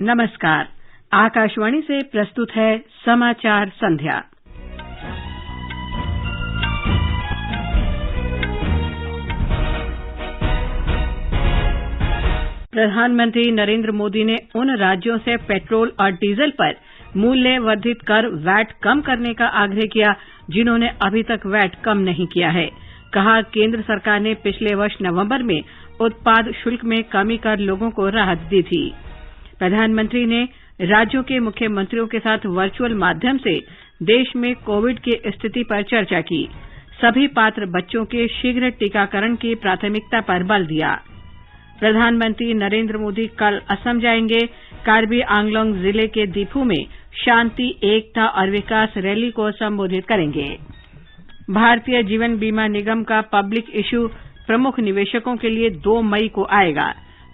नमस्कार। आकाशवाणी से प्रस्तुत है समाचार संध्या। प्रधानमंत्री नरेंद्र मोदी ने उन राज्यों से पेट्रोल और डीजल पर मूल्य वर्धित कर वैट कम करने का आग्रह किया जिन्होंने अभी तक वैट कम नहीं किया है। कहा, केंद्र सरकार ने पिछले वर्ष नवंबर में उत्पाद शुल्क में कमी कर लोगों को राहत दी थी। प्रधानमंत्री ने राज्यों के मुख्यमंत्रियों के साथ वर्चुअल माध्यम से देश में कोविड की स्थिति पर चर्चा की। सभी पात्र बच्चों के शीघ्र टीकाकरण की प्राथमिकता पर बल दिया। प्रधानमंत्री नरेंद्र मोदी कल असम जाएंगे। कार्बी आंगलोंग जिले के दीफू में शांति, एकता और विकास रैली को संबोधित करेंगे। भारतीय जीवन बीमा निगम का पब्लिक इश्यू प्रमुख निवेशकों के लिए 2 मई को आएगा।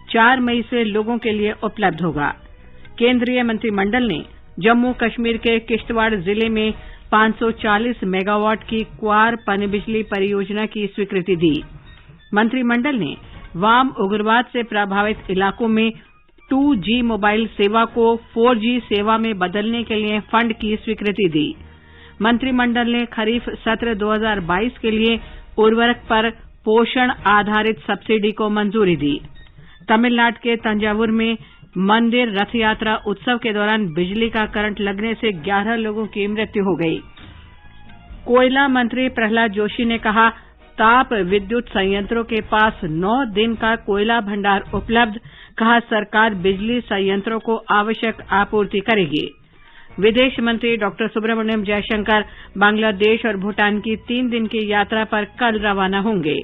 4 मई से लोगों के लिए उपलब्ध होगा। केंद्रीय मंत्रिमंडल ने जम्मू कश्मीर के किश्तवाड़ जिले में 540 मेगावाट की क्वार पनबिजली परियोजना की स्वीकृति दी। मंत्रिमंडल ने वाम उग्रवाद से प्रभावित इलाकों में 2G मोबाइल सेवा को 4G सेवा में बदलने के लिए फंड की स्वीकृति दी। मंत्रिमंडल ने खरीफ सत्र 2022 के लिए उर्वरक पर पोषण आधारित सब्सिडी को मंजूरी दी। तमिलनाडु के तंजावुर में मंदिर रथ यात्रा उत्सव के दौरान बिजली का करंट लगने से 11 लोगों की मृत्यु हो गई। कोयला मंत्री प्रहलाद जोशी ने कहा, ताप विद्युत संयंत्रों के पास 9 दिन का कोयला भंडार उपलब्ध। कहा, सरकार बिजली संयंत्रों को आवश्यक आपूर्ति करेगी। विदेश मंत्री डॉक्टर सुब्रमण्यम जयशंकर बांग्लादेश और भूटान की 3 दिन की यात्रा पर कल रवाना होंगे।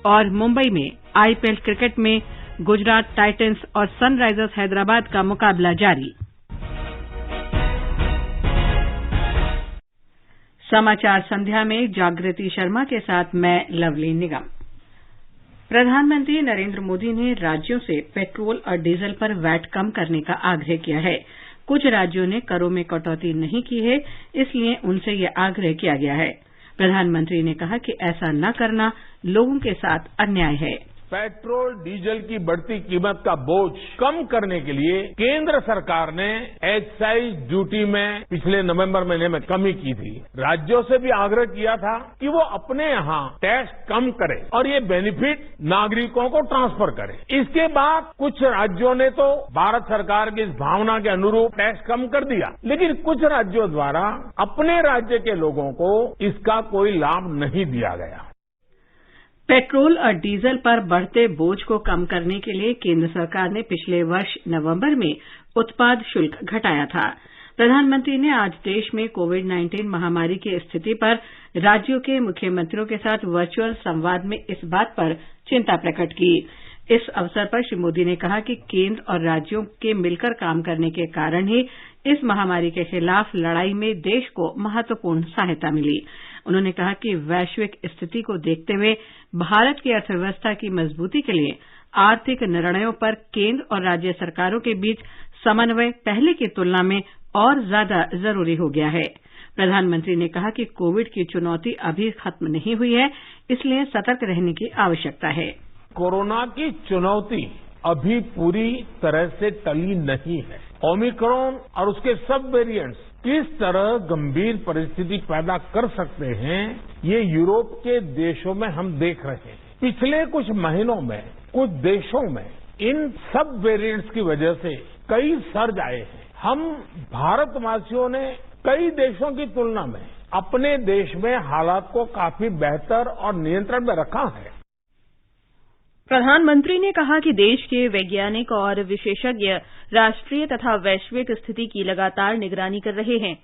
और मुंबई में IPL क्रिकेट में गुजरात टाइटंस और सनराइजर्स हैदराबाद का मुकाबला जारी। समाचार संध्या में जागृति शर्मा के साथ मैं लवली निगम। प्रधानमंत्री नरेंद्र मोदी ने राज्यों से पेट्रोल और डीजल पर वैट कम करने का आग्रह किया है। कुछ राज्यों ने करों में कटौती नहीं की है, इसलिए उनसे यह आग्रह किया गया है। प्रधानमंत्री ने कहा कि ऐसा न करना लोगों के साथ अन्याय है। पेट्रोल डीजल की बढ़ती कीमत का बोझ कम करने के लिए केंद्र सरकार ने एक्साइज ड्यूटी में पिछले नवंबर महीने में कमी की थी। राज्यों से भी आग्रह किया था कि वो अपने यहाँ टैक्स कम करें और ये बेनिफिट नागरिकों को ट्रांसफर करें। इसके बाद कुछ राज्यों ने तो भारत सरकार की इस भावना के अनुरूप टैक्स कम कर दिया, लेकिन कुछ राज्यों द्वारा अपने राज्य के लोगों को इसका कोई लाभ नहीं दिया गया। पेट्रोल और डीजल पर बढ़ते बोझ को कम करने के लिए केंद्र सरकार ने पिछले वर्ष नवंबर में उत्पाद शुल्क घटाया था। प्रधानमंत्री ने आज देश में कोविड-19 महामारी की स्थिति पर राज्यों के मुख्यमंत्रियों के साथ वर्चुअल संवाद में इस बात पर चिंता प्रकट की। इस अवसर पर श्री मोदी ने कहा कि केंद्र और राज्यों के मिलकर काम करने के कारण ही इस महामारी के खिलाफ लड़ाई में देश को महत्वपूर्ण सहायता मिली। उन्होंने कहा कि वैश्विक स्थिति को देखते हुए भारत की अर्थव्यवस्था की मजबूती के लिए आर्थिक निर्णयों पर केंद्र और राज्य सरकारों के बीच समन्वय पहले की तुलना में और ज्यादा जरूरी हो गया है। प्रधानमंत्री ने कहा कि कोविड की चुनौती अभी खत्म नहीं हुई है, इसलिए सतर्क रहने की आवश्यकता है। कोरोना की चुनौती अभी पूरी तरह से टली नहीं है। ओमिक्रॉन और उसके सब वेरिएंट्स किस तरह गंभीर परिस्थिति पैदा कर सकते हैं, ये यूरोप के देशों में हम देख रहे हैं। पिछले कुछ महीनों में कुछ देशों में इन सब वेरिएंट्स की वजह से कई सर्ज आए हैं। हम भारतवासियों ने कई देशों की तुलना में अपने देश में हालात को काफी बेहतर और नियंत्रण में रखा है। प्रधानमंत्री ने कहा कि देश के वैज्ञानिक और विशेषज्ञ राष्ट्रीय तथा वैश्विक स्थिति की लगातार निगरानी कर रहे हैं।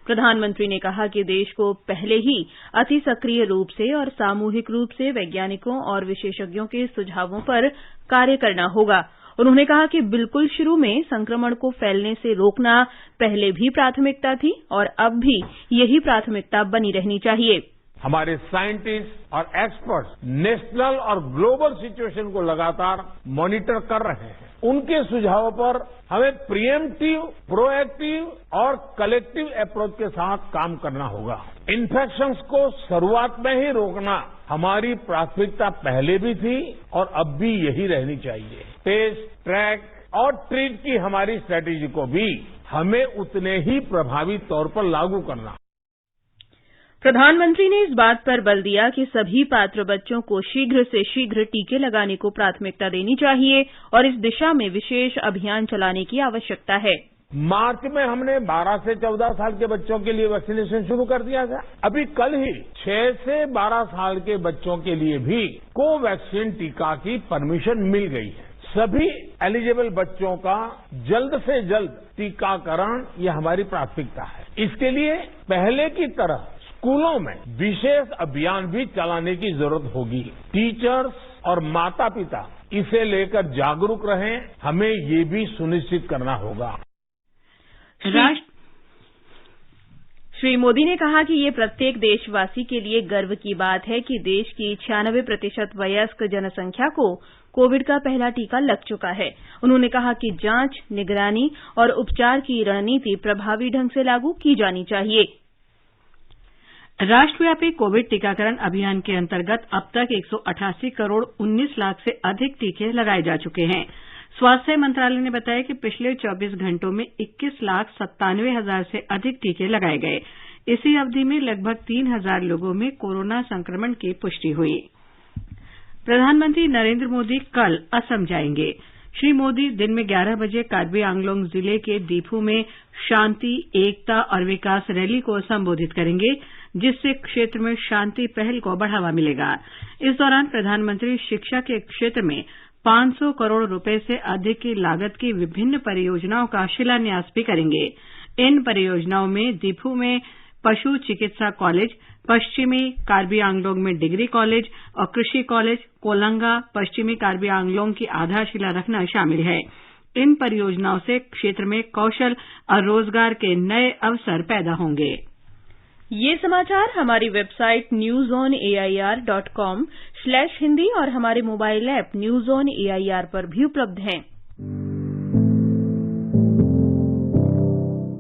प्रधानमंत्री ने कहा कि देश को पहले ही अति सक्रिय रूप से और सामूहिक रूप से वैज्ञानिकों और विशेषज्ञों के सुझावों पर कार्य करना होगा। उन्होंने कहा कि बिल्कुल शुरू में संक्रमण को फैलने से रोकना पहले भी प्राथमिकता थी और अब भी यही प्राथमिकता बनी रहनी चाहिए। हमारे साइंटिस्ट और एक्सपर्ट्स नेशनल और ग्लोबल सिचुएशन को लगातार मॉनिटर कर रहे हैं। उनके सुझावों पर हमें प्रिएम्प्टिव, प्रोएक्टिव और कलेक्टिव अप्रोच के साथ काम करना होगा। इन्फेक्शंस को शुरुआत में ही रोकना हमारी प्राथमिकता पहले भी थी और अब भी यही रहनी चाहिए। टेस्ट, ट्रैक, और ट्रीट की हमारी स्ट्रेटेजी को भी हमें उतने ही प्रभावी तौर पर लागू करना। प्रधानमंत्री ने इस बात पर बल दिया कि सभी पात्र बच्चों को शीघ्र से शीघ्र टीके लगाने को प्राथमिकता देनी चाहिए और इस दिशा में विशेष अभियान चलाने की आवश्यकता है। मार्च में हमने 12 से 14 साल के बच्चों के लिए वैक्सीनेशन शुरू कर दिया था। अभी कल ही 6 से 12 साल के बच्चों के लिए भी कोवैक्सीन टीका की परमिशन मिल गई है। सभी एलिजिबल बच्चों का जल्द से जल्द टीकाकरण ये हमारी प्राथमिकता है। इसके लिए पहले की तरह स्कूलों में विशेष अभियान भी चलाने की जरूरत होगी। टीचर्स और माता पिता इसे लेकर जागरूक रहें, हमें ये भी सुनिश्चित करना होगा। श्री मोदी ने कहा कि ये प्रत्येक देशवासी के लिए गर्व की बात है कि देश की 96% वयस्क जनसंख्या को कोविड का पहला टीका लग चुका है। उन्होंने कहा कि जांच, निगरानी और उपचार की रणनीति प्रभावी ढंग से लागू की जानी चाहिए। राष्ट्रव्यापी कोविड टीकाकरण अभियान के अंतर्गत अब तक 188 करोड़ 19 लाख से अधिक टीके लगाए जा चुके हैं। स्वास्थ्य मंत्रालय ने बताया कि पिछले 24 घंटों में 21,97,000 से अधिक टीके लगाए गए। इसी अवधि में लगभग 3,000 लोगों में कोरोना संक्रमण की पुष्टि हुई। प्रधानमंत्री नरेंद्र मोदी कल असम जाएंगे। श्री मोदी दिन में 11 बजे कार्बी आंगलोंग जिले के दीफू में शांति, एकता और विकास रैली को संबोधित करेंगे, जिससे क्षेत्र में शांति पहल को बढ़ावा मिलेगा। इस दौरान प्रधानमंत्री शिक्षा के क्षेत्र में 500 करोड़ रुपए से अधिक की लागत की विभिन्न परियोजनाओं का शिलान्यास भी करेंगे। इन परियोजनाओं में दीफू में पशु चिकित्सा कॉलेज, पश्चिमी कार्बी आंगलोंग में डिग्री कॉलेज और कृषि कॉलेज, कोलंगा, पश्चिमी कार्बी आंगलोंग की आधारशिला रखना शामिल है। इन परियोजनाओं से क्षेत्र में कौशल और रोजगार के नए अवसर पैदा होंगे। ये समाचार हमारी वेबसाइट newsonair.com/hindi और हमारे mobile app news on AIR पर भी उपलब्ध हैं।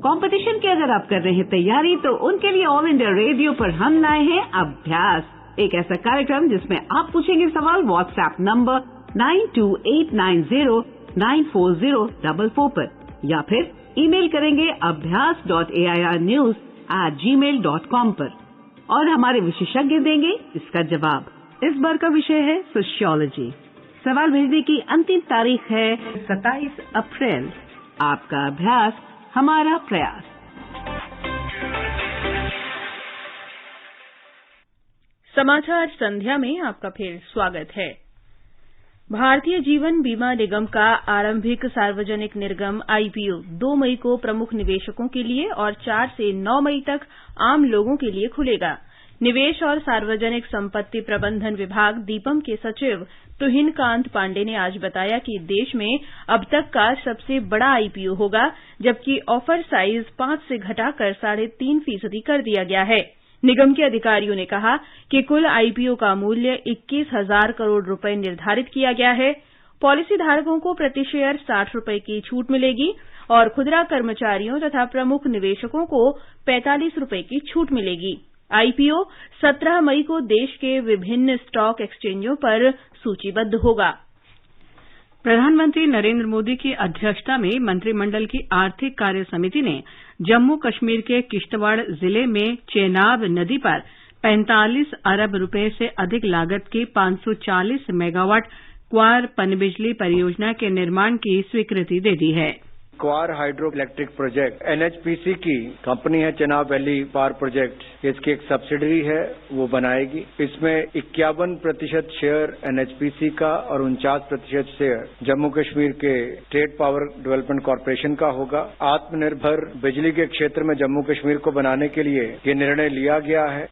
कंपटीशन की अगर आप कर रहे हैं तैयारी, तो उनके लिए ऑल इंडिया रेडियो पर हम लाए हैं अभ्यास, एक ऐसा कार्यक्रम जिसमें आप पूछेंगे सवाल व्हाट्सएप नंबर 9289094044 पर, या फिर ईमेल करेंगे abhyas.airnews@gmail.com पर और हमारे विशेषज्ञ देंगे इसका जवाब। इस बार का विषय है सोशियोलॉजी। सवाल भेजने की अंतिम तारीख है 27 अप्रैल। आपका अभ्यास हमारा प्रयास। समाचार संध्या में आपका फिर स्वागत है। भारतीय जीवन बीमा निगम का आरंभिक सार्वजनिक निर्गम आईपीओ 2 मई को प्रमुख निवेशकों के लिए और 4 से 9 मई तक आम लोगों के लिए खुलेगा। निवेश और सार्वजनिक संपत्ति प्रबंधन विभाग दीपम के सचिव तुहिनकांत पांडे ने आज बताया कि देश में अब तक का सबसे बड़ा आईपीओ होगा, जबकि ऑफर साइज 5 से घटाकर 3.5% कर दिया गया है। निगम के अधिकारियों ने कहा कि कुल आईपीओ का मूल्य 21,000 करोड़ रुपए निर्धारित किया गया है। पॉलिसी धारकों को प्रति शेयर 60 रुपए की छूट मिलेगी और खुदरा कर्मचारियों तथा प्रमुख निवेशकों को 45 रुपए की छूट मिलेगी। आईपीओ 17 मई को देश के विभिन्न स्टॉक एक्सचेंजों पर सूचीबद्ध होगा। प्रधानमंत्री नरेंद्र मोदी की अध्यक्षता में मंत्रिमंडल की आर्थिक कार्य समिति ने जम्मू कश्मीर के किश्तवाड़ जिले में चेनाब नदी पर 45 अरब रुपए से अधिक लागत की 540 मेगावाट क्वार पनबिजली परियोजना के निर्माण की स्वीकृति दे दी है। क्वार हाइड्रो इलेक्ट्रिक प्रोजेक्ट एनएचपीसी की कंपनी है, चेनाब वैली पावर प्रोजेक्ट, इसकी एक सब्सिडरी है, वो बनाएगी। इसमें 51% शेयर एनएचपीसी का और 49% शेयर जम्मू कश्मीर के स्टेट पावर डेवलपमेंट कॉरपोरेशन का होगा। आत्मनिर्भर बिजली के क्षेत्र में जम्मू कश्मीर को बनाने के लिए ये निर्णय लिया गया है।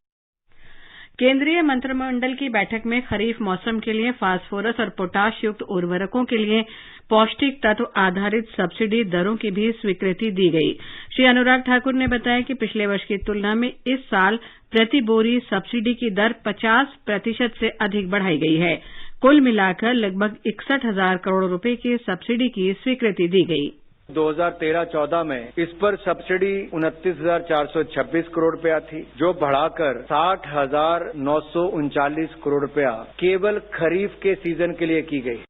केंद्रीय मंत्रिमंडल की बैठक में खरीफ मौसम के लिए फास्फोरस और पोटाश युक्त उर्वरकों के लिए पौष्टिक तत्व आधारित सब्सिडी दरों की भी स्वीकृति दी गई। श्री अनुराग ठाकुर ने बताया कि पिछले वर्ष की तुलना में इस साल प्रति बोरी सब्सिडी की दर 50% से अधिक बढ़ाई गई है। कुल मिलाकर लगभग 61,000 करोड़ रुपए की सब्सिडी की स्वीकृति दी गई। 2013-14 में इस पर सब्सिडी 29,426 करोड़ रुपया थी, जो बढ़ाकर 60,939 करोड़ रुपया केवल खरीफ के सीजन के लिए की गई।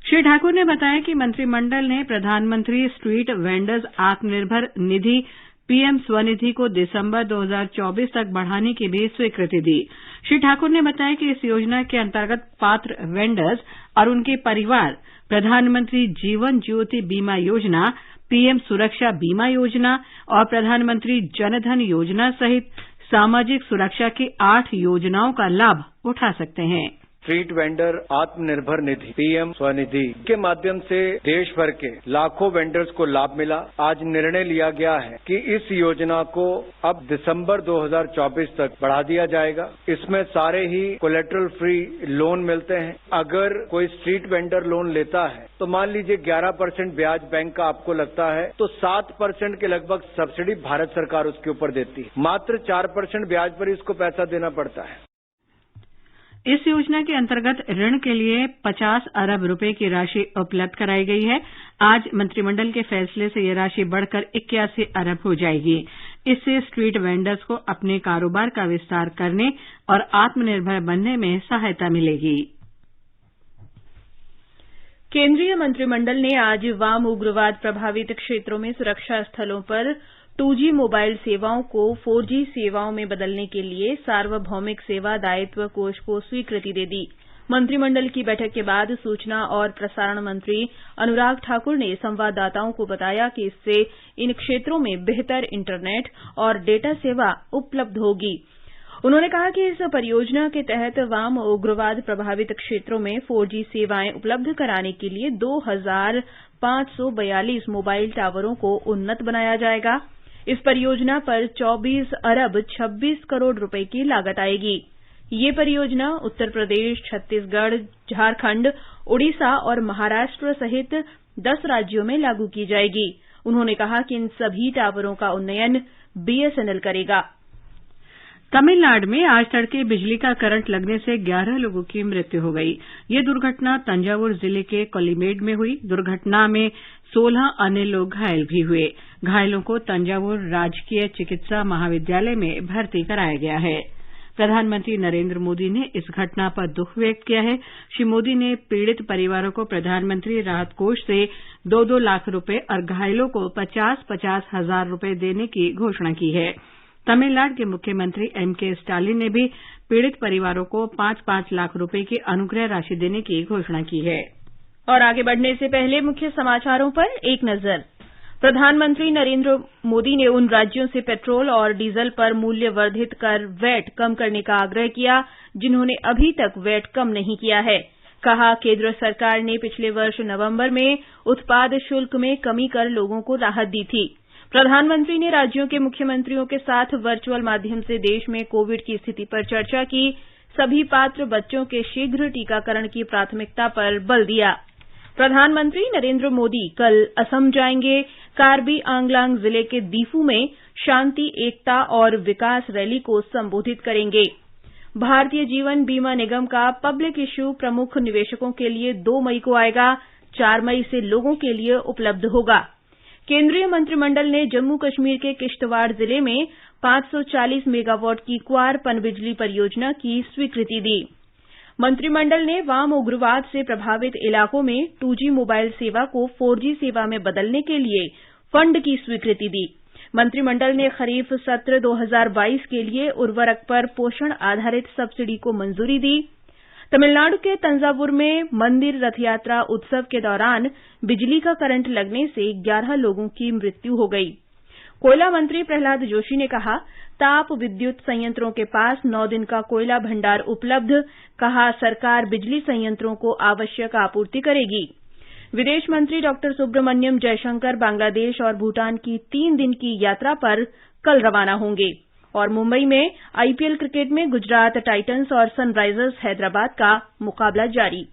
श्री ठाकुर ने बताया कि मंत्रिमंडल ने प्रधानमंत्री street vendors Atmanirbhar Nidhi PM Svanidhi को दिसंबर 2024 तक बढ़ाने की भी स्वीकृति दी। श्री ठाकुर ने बताया कि इस योजना के अंतर्गत पात्र वेंडर्स और उनके परिवार प्रधानमंत्री जीवन ज्योति बीमा योजना, पीएम सुरक्षा बीमा योजना और प्रधानमंत्री जनधन योजना सहित सामाजिक सुरक्षा की 8 योजनाओं का लाभ उठा सकते हैं। Street vendor Atmanirbhar Nidhi PM Svanidhi के माध्यम से देश भर के लाखों वेंडर्स को लाभ मिला। आज निर्णय लिया गया है कि इस योजना को अब दिसंबर 2024 तक बढ़ा दिया जाएगा। इसमें सारे ही कोलेटरल फ्री लोन मिलते हैं। अगर कोई स्ट्रीट वेंडर लोन लेता है तो मान लीजिए 11% ब्याज बैंक का आपको लगता है तो 7% के लगभग सब्सिडी भारत सरकार उसके ऊपर देती है। मात्र 4% ब्याज पर इसको पैसा देना पड़ता है। इस योजना के अंतर्गत ऋण के लिए 50 अरब रुपए की राशि उपलब्ध कराई गई है। आज मंत्रिमंडल के फैसले से यह राशि बढ़कर 81 अरब हो जाएगी। इससे स्ट्रीट वेंडर्स को अपने कारोबार का विस्तार करने और आत्मनिर्भर बनने में सहायता मिलेगी। केंद्रीय मंत्रिमंडल ने आज वाम उग्रवाद प्रभावित क्षेत्रों में सुरक्षा स्थलों पर 2G मोबाइल सेवाओं को 4G सेवाओं में बदलने के लिए सार्वभौमिक सेवा दायित्व कोष को स्वीकृति दे दी। मंत्रिमंडल की बैठक के बाद सूचना और प्रसारण मंत्री अनुराग ठाकुर ने संवाददाताओं को बताया कि इससे इन क्षेत्रों में बेहतर इंटरनेट और डेटा सेवा उपलब्ध होगी। उन्होंने कहा कि इस परियोजना के तहत वाम उग्रवाद प्रभावित क्षेत्रों में 4G सेवाएं उपलब्ध कराने के लिए 2542 मोबाइल टावरों को उन्नत बनाया जाएगा। इस परियोजना पर 24 अरब 26 करोड़ रुपए की लागत आएगी। ये परियोजना उत्तर प्रदेश, छत्तीसगढ़, झारखंड, ओडिशा और महाराष्ट्र सहित 10 राज्यों में लागू की जाएगी। उन्होंने कहा कि इन सभी टावरों का उन्नयन बीएसएनएल करेगा। तमिलनाडु में आज तड़के बिजली का करंट लगने से 11 लोगों की मृत्यु हो गई। ये दुर्घटना तंजावुर जिले के कोलिमेड में हुई। दुर्घटना में 16 अन्य लोग घायल भी हुए। घायलों को तंजावुर राजकीय चिकित्सा महाविद्यालय में भर्ती कराया गया है। प्रधानमंत्री नरेंद्र मोदी ने इस घटना पर दुख व्यक्त किया है। श्री मोदी ने पीड़ित परिवारों को प्रधानमंत्री राहत कोष से 2-2 लाख रुपए और घायलों को 50-50 हजार रुपए देने की घोषणा की है। तमिलनाडु के मुख्यमंत्री एमके स्टालिन ने भी पीड़ित परिवारों को 5-5 लाख रुपए की अनुग्रह राशि देने की घोषणा की है। और आगे बढ़ने से पहले मुख्य समाचारों पर एक नजर। प्रधानमंत्री नरेंद्र मोदी ने उन राज्यों से पेट्रोल और डीजल पर मूल्य वर्धित कर वैट कम करने का आग्रह किया जिन्होंने अभी तक वैट कम नहीं किया है। कहा, केंद्र सरकार ने पिछले वर्ष नवंबर में उत्पाद शुल्क में कमी कर लोगों को राहत दी थी। प्रधानमंत्री ने राज्यों के मुख्यमंत्रियों के साथ वर्चुअल माध्यम से देश में कोविड की स्थिति पर चर्चा की। सभी पात्र बच्चों के शीघ्र टीकाकरण की प्राथमिकता पर बल दिया। प्रधानमंत्री नरेंद्र मोदी कल असम जाएंगे। कार्बी आंगलांग जिले के दीफू में शांति, एकता और विकास रैली को संबोधित करेंगे। भारतीय जीवन बीमा निगम का पब्लिक इश्यू प्रमुख निवेशकों के लिए 2 मई को आएगा। 4 मई से लोगों के लिए उपलब्ध होगा। केंद्रीय मंत्रिमंडल ने जम्मू कश्मीर के किश्तवाड़ जिले में 540 मेगावाट की क्वार पनबिजली परियोजना की स्वीकृति दी। मंत्रिमंडल ने वाम उग्रवाद से प्रभावित इलाकों में 2G मोबाइल सेवा को 4G सेवा में बदलने के लिए फंड की स्वीकृति दी। मंत्रिमंडल ने खरीफ सत्र 2022 के लिए उर्वरक पर पोषण आधारित सब्सिडी को मंजूरी दी। तमिलनाडु के तंजावुर में मंदिर रथयात्रा उत्सव के दौरान बिजली का करंट लगने से 11 लोगों की मृत्यु हो गई। कोयला मंत्री प्रहलाद जोशी ने कहा, ताप विद्युत संयंत्रों के पास 9 दिन का कोयला भंडार उपलब्ध। कहा, सरकार बिजली संयंत्रों को आवश्यक आपूर्ति करेगी। विदेश मंत्री डॉ सुब्रमण्यम जयशंकर बांग्लादेश और भूटान की 3 दिन की यात्रा पर कल रवाना होंगे। और मुंबई में आईपीएल क्रिकेट में गुजरात टाइटंस और सनराइजर्स हैदराबाद का मुकाबला जारी।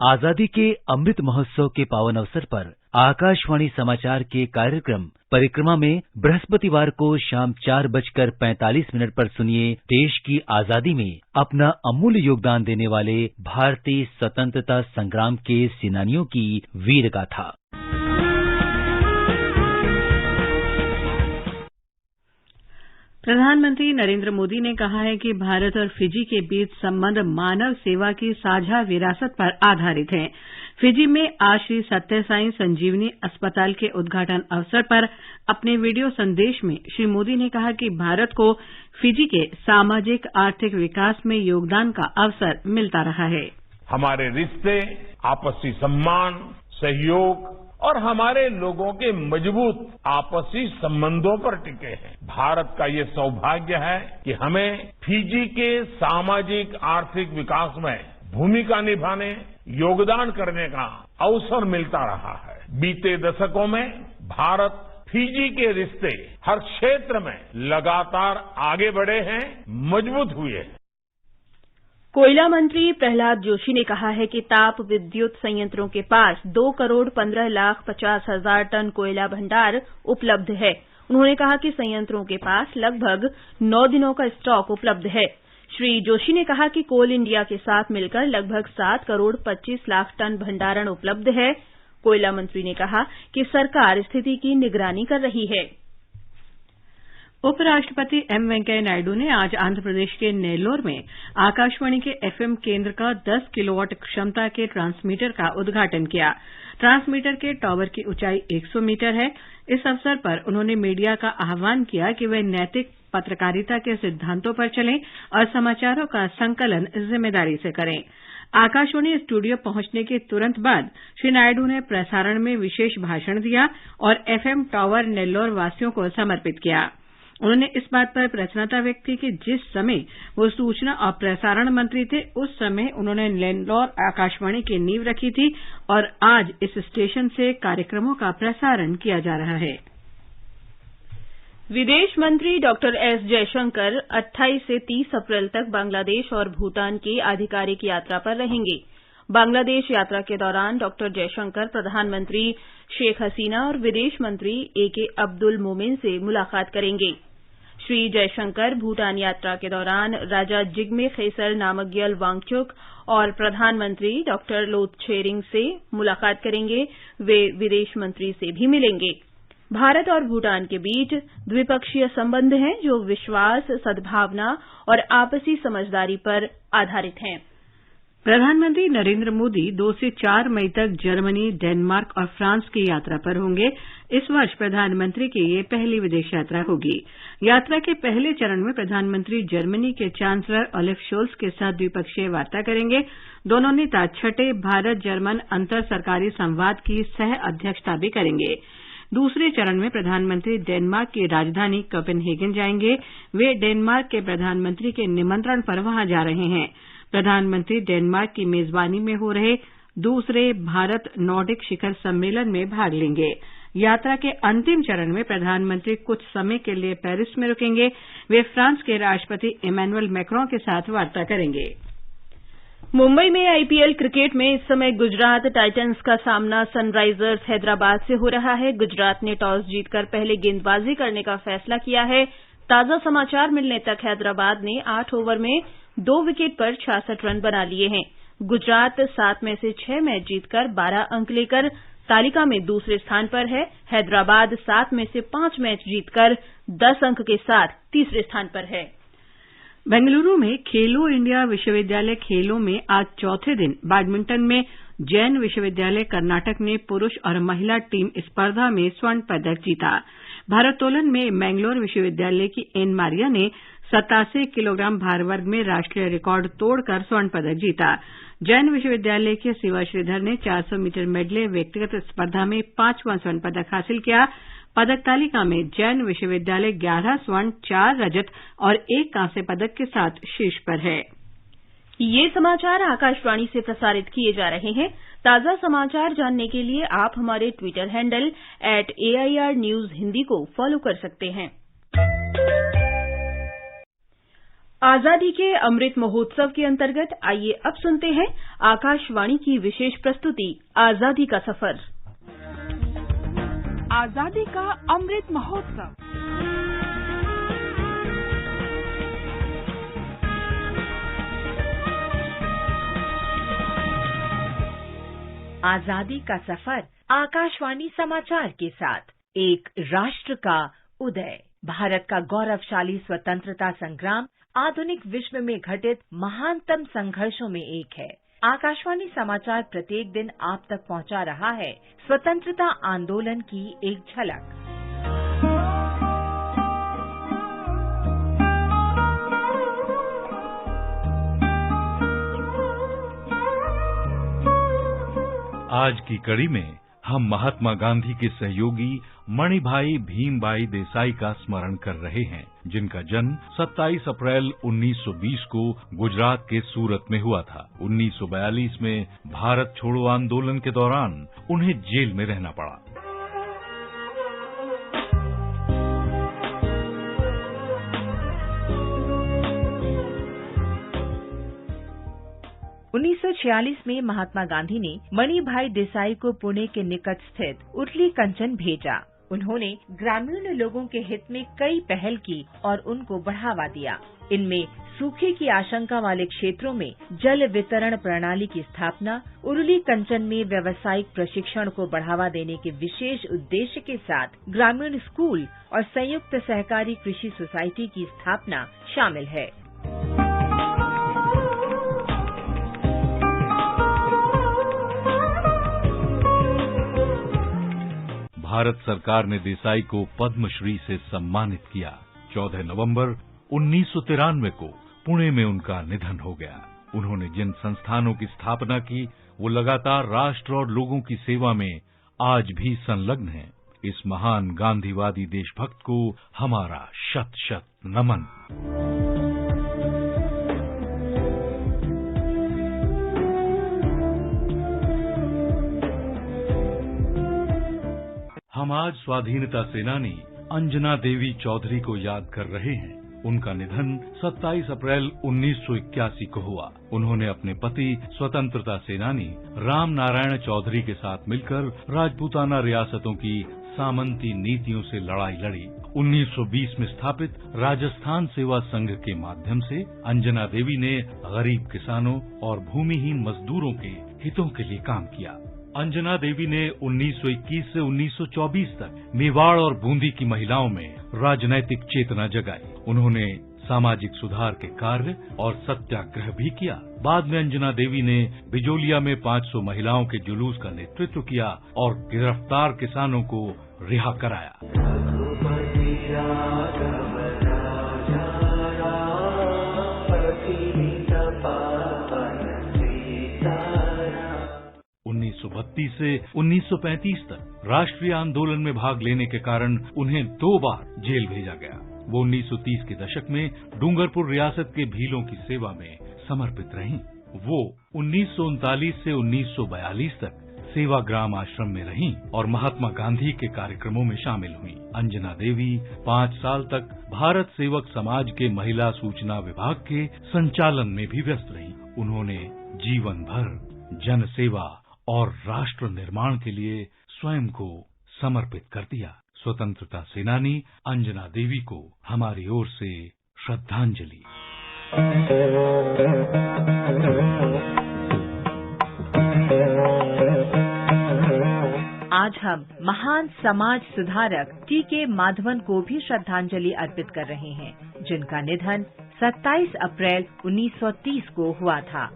आजादी के अमृत महोत्सव के पावन अवसर पर आकाशवाणी समाचार के कार्यक्रम परिक्रमा में बृहस्पतिवार को शाम 4:45 पर सुनिए देश की आजादी में अपना अमूल्य योगदान देने वाले भारतीय स्वतंत्रता संग्राम के सेनानियों की वीर गाथा। प्रधानमंत्री नरेंद्र मोदी ने कहा है कि भारत और फिजी के बीच संबंध मानव सेवा की साझा विरासत पर आधारित हैं। फिजी में आज श्री सत्य साई संजीवनी अस्पताल के उद्घाटन अवसर पर अपने वीडियो संदेश में श्री मोदी ने कहा कि भारत को फिजी के सामाजिक आर्थिक विकास में योगदान का अवसर मिलता रहा है। हमारे रिश्ते आपसी सम्मान, सहयोग और हमारे लोगों के मजबूत आपसी संबंधों पर टिके हैं। भारत का ये सौभाग्य है कि हमें फिजी के सामाजिक आर्थिक विकास में भूमिका निभाने, योगदान करने का अवसर मिलता रहा है। बीते दशकों में भारत फिजी के रिश्ते हर क्षेत्र में लगातार आगे बढ़े हैं, मजबूत हुए हैं। कोयला मंत्री प्रहलाद जोशी ने कहा है कि ताप विद्युत संयंत्रों के पास 2,15,50,000 टन कोयला भंडार उपलब्ध है। उन्होंने कहा कि संयंत्रों के पास लगभग 9 दिनों का स्टॉक उपलब्ध है। श्री जोशी ने कहा कि कोल इंडिया के साथ मिलकर लगभग 7,25,00,000 टन भंडारण उपलब्ध है। कोयला मंत्री ने कहा कि सरकार स्थिति की निगरानी कर रही है। उपराष्ट्रपति एम वेंकैया नायडू ने आज आंध्र प्रदेश के नेल्लोर में आकाशवाणी के एफएम केंद्र का 10 किलोवाट क्षमता के ट्रांसमीटर का उद्घाटन किया। ट्रांसमीटर के टॉवर की ऊंचाई 100 मीटर है। इस अवसर पर उन्होंने मीडिया का आह्वान किया कि वे नैतिक पत्रकारिता के सिद्धांतों पर चलें और समाचारों का संकलन जिम्मेदारी से करें। आकाशवाणी स्टूडियो पहुंचने के तुरंत बाद श्री नायडू ने प्रसारण में विशेष भाषण दिया और एफएम टॉवर नेल्लोर वासियों को समर्पित किया। उन्होंने इस बात पर प्रसन्नता व्यक्त की कि जिस समय वो सूचना और प्रसारण मंत्री थे, उस समय उन्होंने नेल्लोर आकाशवाणी की नींव रखी थी और आज इस स्टेशन से कार्यक्रमों का प्रसारण किया जा रहा है। विदेश मंत्री डॉक्टर एस जयशंकर 28 से 30 अप्रैल तक बांग्लादेश और भूटान की आधिकारिक यात्रा पर रहेंगे। बांग्लादेश यात्रा के दौरान डॉक्टर जयशंकर प्रधानमंत्री शेख हसीना और विदेश मंत्री एके अब्दुल मोमेन से मुलाकात करेंगे। श्री जयशंकर भूटान यात्रा के दौरान राजा जिग्मे खेसर नामग्यल वांगचुक और प्रधानमंत्री डॉक्टर लोटछेरिंग से मुलाकात करेंगे। वे विदेश मंत्री से भी मिलेंगे। भारत और भूटान के बीच द्विपक्षीय संबंध हैं जो विश्वास, सद्भावना और आपसी समझदारी पर आधारित हैं। प्रधानमंत्री नरेंद्र मोदी 2 से 4 मई तक जर्मनी, डेनमार्क और फ्रांस की यात्रा पर होंगे। इस वर्ष प्रधानमंत्री की ये पहली विदेश यात्रा होगी। यात्रा के पहले चरण में प्रधानमंत्री जर्मनी के चांसलर ओलेफ शोल्स के साथ द्विपक्षीय वार्ता करेंगे। दोनों नेता छठे भारत जर्मन अंतर सरकारी संवाद की सह अध्यक्षता भी करेंगे। दूसरे चरण में प्रधानमंत्री डेनमार्क की राजधानी कोपेनहेगन जाएंगे। वे डेनमार्क के प्रधानमंत्री के निमंत्रण पर वहां जा रहे हैं। प्रधानमंत्री डेनमार्क की मेजबानी में हो रहे दूसरे भारत नॉर्डिक शिखर सम्मेलन में भाग लेंगे। यात्रा के अंतिम चरण में प्रधानमंत्री कुछ समय के लिए पेरिस में रुकेंगे। वे फ्रांस के राष्ट्रपति इमैनुअल मैक्रों के साथ वार्ता करेंगे। मुंबई में आईपीएल क्रिकेट में इस समय गुजरात टाइटंस का सामना सनराइजर्स हैदराबाद से हो रहा है। गुजरात ने टॉस जीतकर पहले गेंदबाजी करने का फैसला किया है। ताजा समाचार मिलने तक हैदराबाद ने 8 ओवर में 2 विकेट पर 66 रन बना लिए हैं। गुजरात 7 में से 6 मैच जीतकर 12 अंक लेकर तालिका में दूसरे स्थान पर है। हैदराबाद 7 में से 5 मैच जीतकर 10 अंक के साथ तीसरे स्थान पर है। बेंगलुरु में खेलो इंडिया विश्वविद्यालय खेलों में आज चौथे दिन बैडमिंटन में जैन विश्वविद्यालय कर्नाटक ने पुरुष और महिला टीम स्पर्धा में स्वर्ण पदक जीता। भारोत्तोलन में मैंगलोर विश्वविद्यालय की एन मारिया ने 87 किलोग्राम भार वर्ग में राष्ट्रीय रिकॉर्ड तोड़कर स्वर्ण पदक जीता। जैन विश्वविद्यालय के शिवा श्रीधर ने 400 मीटर मेडले व्यक्तिगत स्पर्धा में 5वां स्वर्ण पदक हासिल किया। पदक तालिका में जैन विश्वविद्यालय 11 स्वर्ण, 4 रजत और 1 कांस्य पदक के साथ शीर्ष पर है। ये समाचार आकाशवाणी से प्रसारित किए जा रहे हैं। ताजा समाचार जानने के लिए आप हमारे Twitter handle @AIR News Hindi को फॉलो कर सकते हैं। आजादी के अमृत महोत्सव के अंतर्गत आइए अब सुनते हैं आकाशवाणी की विशेष प्रस्तुति आजादी का सफर। आजादी का अमृत महोत्सव। आजादी का सफर आकाशवाणी समाचार के साथ एक राष्ट्र का उदय। भारत का गौरवशाली स्वतंत्रता संग्राम आधुनिक विश्व में घटित महानतम संघर्षों में एक है। आकाशवाणी समाचार प्रत्येक दिन आप तक पहुंचा रहा है स्वतंत्रता आंदोलन की एक झलक। आज की कड़ी में हम महात्मा गांधी के सहयोगी मणिभाई भीमबाई देसाई का स्मरण कर रहे हैं, जिनका जन्म 27 अप्रैल 1920 को गुजरात के सूरत में हुआ था। 1942 में भारत छोड़ो आंदोलन के दौरान उन्हें जेल में रहना पड़ा। उन्नीस 1946 में महात्मा गांधी ने मणिभाई देसाई को पुणे के निकट स्थित उर्ली कंचन भेजा। उन्होंने ग्रामीण लोगों के हित में कई पहल की और उनको बढ़ावा दिया। इनमें सूखे की आशंका वाले क्षेत्रों में जल वितरण प्रणाली की स्थापना, उर्ली कंचन में व्यावसायिक प्रशिक्षण को बढ़ावा देने के विशेष उद्देश्य के साथ ग्रामीण स्कूल और संयुक्त सहकारी कृषि सोसाइटी की स्थापना शामिल है। भारत सरकार ने देसाई को पद्मश्री से सम्मानित किया। 14 नवंबर 1993 को पुणे में उनका निधन हो गया। उन्होंने जिन संस्थानों की स्थापना की, वो लगातार राष्ट्र और लोगों की सेवा में आज भी संलग्न हैं। इस महान गांधीवादी देशभक्त को हमारा शत शत नमन। हम आज स्वाधीनता सेनानी अंजना देवी चौधरी को याद कर रहे हैं। उनका निधन 27 अप्रैल 1981 को हुआ। उन्होंने अपने पति स्वतंत्रता सेनानी राम नारायण चौधरी के साथ मिलकर राजपूताना रियासतों की सामंती नीतियों से लड़ाई लड़ी। 1920 में स्थापित राजस्थान सेवा संघ के माध्यम से अंजना देवी ने गरीब किसानों और भूमिहीन मजदूरों के हितों के लिए काम किया। अंजना देवी ने 1921 से 1924 तक मेवाड़ और बूंदी की महिलाओं में राजनैतिक चेतना जगाई। उन्होंने सामाजिक सुधार के कार्य और सत्याग्रह भी किया। बाद में अंजना देवी ने बिजोलिया में 500 महिलाओं के जुलूस का नेतृत्व किया और गिरफ्तार किसानों को रिहा कराया। 1932 से 1935 तक राष्ट्रीय आंदोलन में भाग लेने के कारण उन्हें 2 बार जेल भेजा गया। वो 1930 के दशक में डूंगरपुर रियासत के भीलों की सेवा में समर्पित रहीं। वो 1939 से 1942 तक सेवाग्राम आश्रम में रहीं और महात्मा गांधी के कार्यक्रमों में शामिल हुईं। अंजना देवी 5 साल तक भारत सेवक समाज के महिला सूचना विभाग के संचालन में भी व्यस्त रहीं। उन्होंने जीवन भर जन सेवा और राष्ट्र निर्माण के लिए स्वयं को समर्पित कर दिया। स्वतंत्रता सेनानी अंजना देवी को हमारी ओर से श्रद्धांजलि। आज हम महान समाज सुधारक टी.के. माधवन को भी श्रद्धांजलि अर्पित कर रहे हैं, जिनका निधन 27 अप्रैल 1930 को हुआ था।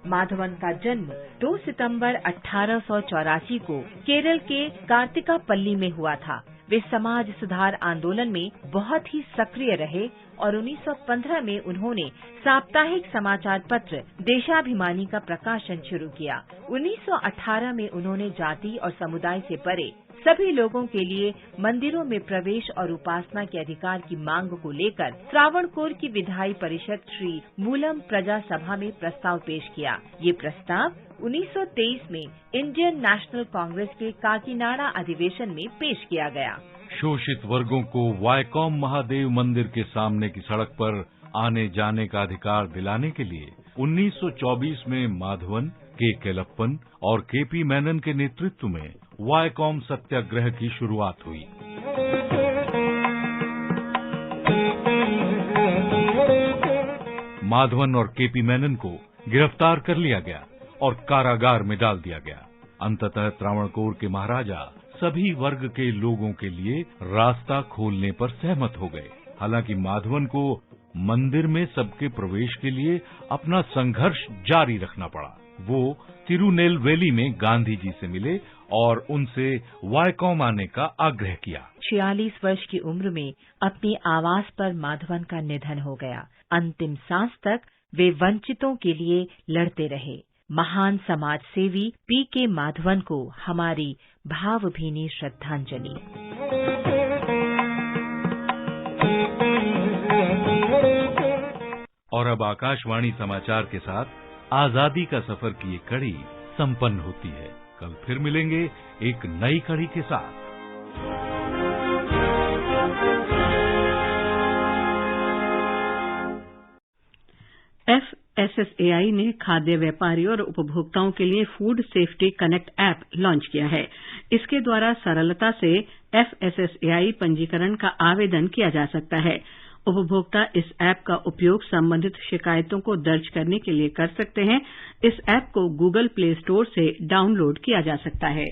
माधवन का जन्म 2 सितंबर 1884 को केरल के कार्तिकापल्ली में हुआ था। वे समाज सुधार आंदोलन में बहुत ही सक्रिय रहे और 1915 में उन्होंने साप्ताहिक समाचार पत्र देशाभिमानी का प्रकाशन शुरू किया। 1918 में उन्होंने जाति और समुदाय से परे सभी लोगों के लिए मंदिरों में प्रवेश और उपासना के अधिकार की मांग को लेकर त्रावणकोर की विधायी परिषद श्री मूलम प्रजा सभा में प्रस्ताव पेश किया। ये प्रस्ताव 1923 में इंडियन नेशनल कांग्रेस के काकीनाडा अधिवेशन में पेश किया गया। शोषित वर्गों को वायकॉम महादेव मंदिर के सामने की सड़क पर आने जाने का अधिकार दिलाने के लिए 1924 में माधवन, के. केलप्पन और के.पी. मेनन के नेतृत्व में वायकॉम सत्याग्रह की शुरुआत हुई। माधवन और के.पी. मेनन को गिरफ्तार कर लिया गया और कारागार में डाल दिया गया। अंततः त्रावणकोर के महाराजा सभी वर्ग के लोगों के लिए रास्ता खोलने पर सहमत हो गए। हालांकि माधवन को मंदिर में सबके प्रवेश के लिए अपना संघर्ष जारी रखना पड़ा। वो तिरुनेलवेली में गांधी जी से मिले और उनसे वायकोम आने का आग्रह किया। 46 वर्ष की उम्र में अपनी आवास पर माधवन का निधन हो गया। अंतिम सांस तक वे वंचितों के लिए लड़ते रहे। महान समाज सेवी पीके माधवन को हमारी भावभीनी श्रद्धांजलि। और अब आकाशवाणी समाचार के साथ आजादी का सफर की ये कड़ी संपन्न होती है। कल फिर मिलेंगे एक नई कड़ी के साथ। FSSAI ने खाद्य व्यापारियों और उपभोक्ताओं के लिए food safety connect app launch किया है। इसके द्वारा सरलता से FSSAI पंजीकरण का आवेदन किया जा सकता है। उपभोक्ता इस ऐप का उपयोग संबंधित शिकायतों को दर्ज करने के लिए कर सकते हैं। इस ऐप को गूगल प्ले स्टोर से डाउनलोड किया जा सकता है।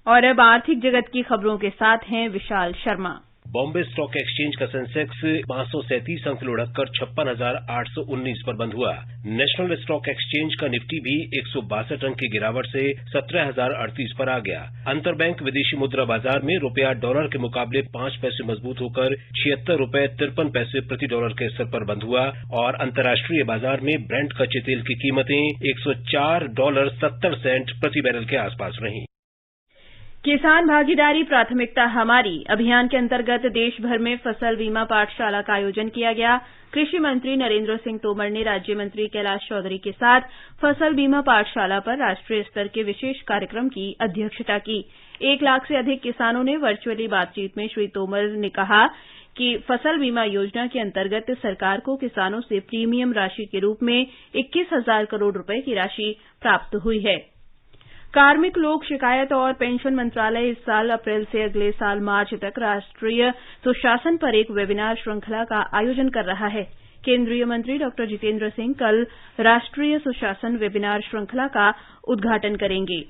और अब आर्थिक जगत की खबरों के साथ हैं विशाल शर्मा। बॉम्बे स्टॉक एक्सचेंज का सेंसेक्स 537 अंक लुढ़ककर 56,819 पर बंद हुआ। नेशनल स्टॉक एक्सचेंज का निफ्टी भी 162 अंक की गिरावट से 17,038 पर आ गया। अंतरबैंक विदेशी मुद्रा बाजार में रुपया डॉलर के मुकाबले 5 पैसे मजबूत होकर 76 रुपए 53 पैसे प्रति डॉलर के स्तर पर बंद हुआ और अंतर्राष्ट्रीय बाजार में ब्रेंट कच्चे तेल की कीमतें $104.70 प्रति बैरल के आसपास रहीं। किसान भागीदारी प्राथमिकता हमारी अभियान के अंतर्गत देश भर में फसल बीमा पाठशाला का आयोजन किया गया। कृषि मंत्री नरेंद्र सिंह तोमर ने राज्य मंत्री कैलाश चौधरी के साथ फसल बीमा पाठशाला पर राष्ट्रीय स्तर के विशेष कार्यक्रम की अध्यक्षता की। 1 लाख से अधिक किसानों ने वर्चुअली बातचीत में श्री तोमर ने कहा कि फसल बीमा योजना के अंतर्गत सरकार को किसानों से प्रीमियम राशि के रूप में 21,000 करोड़ रुपए की राशि प्राप्त हुई है। कार्मिक लोक शिकायत और पेंशन मंत्रालय इस साल अप्रैल से अगले साल मार्च तक राष्ट्रीय सुशासन पर एक वेबिनार श्रृंखला का आयोजन कर रहा है। केंद्रीय मंत्री डॉ जितेंद्र सिंह कल राष्ट्रीय सुशासन वेबिनार श्रृंखला का उद्घाटन करेंगे।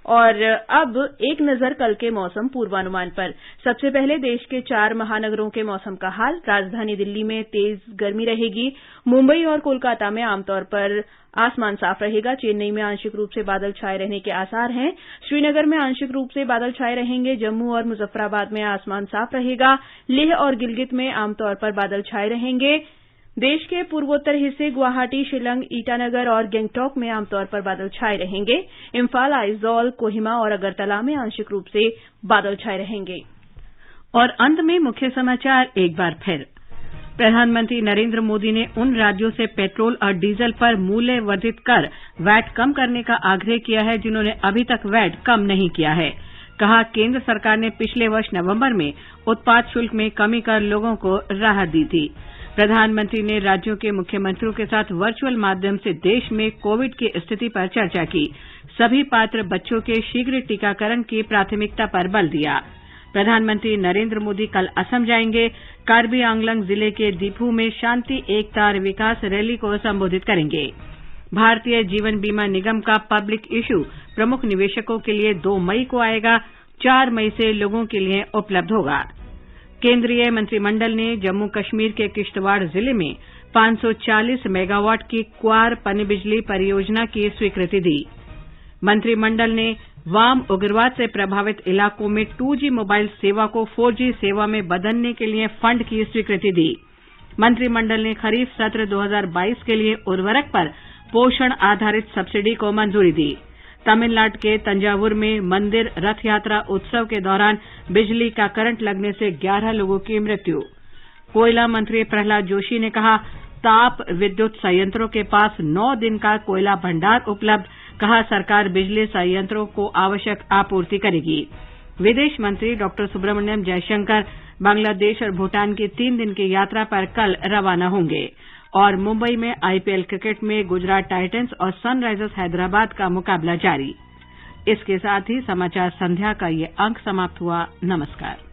और अब एक नजर कल के मौसम पूर्वानुमान पर। सबसे पहले देश के 4 महानगरों के मौसम का हाल। राजधानी दिल्ली में तेज गर्मी रहेगी। मुंबई और कोलकाता में आमतौर पर आसमान साफ रहेगा। चेन्नई में आंशिक रूप से बादल छाए रहने के आसार हैं। श्रीनगर में आंशिक रूप से बादल छाए रहेंगे। जम्मू और मुजफ्फराबाद में आसमान साफ रहेगा। लेह और गिलगित में आमतौर पर बादल छाए रहेंगे। देश के पूर्वोत्तर हिस्से गुवाहाटी, शिलंग, ईटानगर और गंगटोक में आमतौर पर बादल छाए रहेंगे। इम्फाल, आइजॉल, कोहिमा और अगरतला में आंशिक रूप से बादल छाए रहेंगे। और अंत में मुख्य समाचार एक बार फिर। प्रधानमंत्री नरेंद्र मोदी ने उन राज्यों से पेट्रोल और डीजल पर मूल्य वर्धित कर वैट कम करने का आग्रह किया है जिन्होंने अभी तक वैट कम नहीं किया है। कहा, केंद्र सरकार ने पिछले वर्ष नवंबर में उत्पाद शुल्क में कमी कर लोगों को राहत दी थी। प्रधानमंत्री ने राज्यों के मुख्यमंत्रियों के साथ वर्चुअल माध्यम से देश में कोविड की स्थिति पर चर्चा की। सभी पात्र बच्चों के शीघ्र टीकाकरण की प्राथमिकता पर बल दिया। प्रधानमंत्री नरेंद्र मोदी कल असम जाएंगे। कार्बी आंगलंग जिले के दीफू में शांति, एकता और विकास रैली को संबोधित करेंगे। भारतीय जीवन बीमा निगम का पब्लिक इश्यू प्रमुख निवेशकों के लिए 2 मई को आएगा। 4 मई से लोगों के लिए उपलब्ध होगा। केंद्रीय मंत्रिमंडल ने जम्मू कश्मीर के किश्तवाड़ जिले में 540 मेगावाट की क्वार पनबिजली परियोजना की स्वीकृति दी। मंत्रिमंडल ने वाम उग्रवाद से प्रभावित इलाकों में 2G मोबाइल सेवा को 4G सेवा में बदलने के लिए फंड की स्वीकृति दी। मंत्रिमंडल ने खरीफ सत्र 2022 के लिए उर्वरक पर पोषण आधारित सब्सिडी को मंजूरी दी। तमिलनाडु के तंजावुर में मंदिर रथ यात्रा उत्सव के दौरान बिजली का करंट लगने से 11 लोगों की मृत्यु। कोयला मंत्री प्रहलाद जोशी ने कहा, ताप विद्युत संयंत्रों के पास 9 दिन का कोयला भंडार उपलब्ध। कहा, सरकार बिजली संयंत्रों को आवश्यक आपूर्ति करेगी। विदेश मंत्री डॉ सुब्रमण्यम जयशंकर बांग्लादेश और भूटान की 3 दिन की यात्रा पर कल रवाना होंगे। और मुंबई में IPL क्रिकेट में गुजरात टाइटंस और सनराइजर्स हैदराबाद का मुकाबला जारी। इसके साथ ही समाचार संध्या का ये अंक समाप्त हुआ। नमस्कार।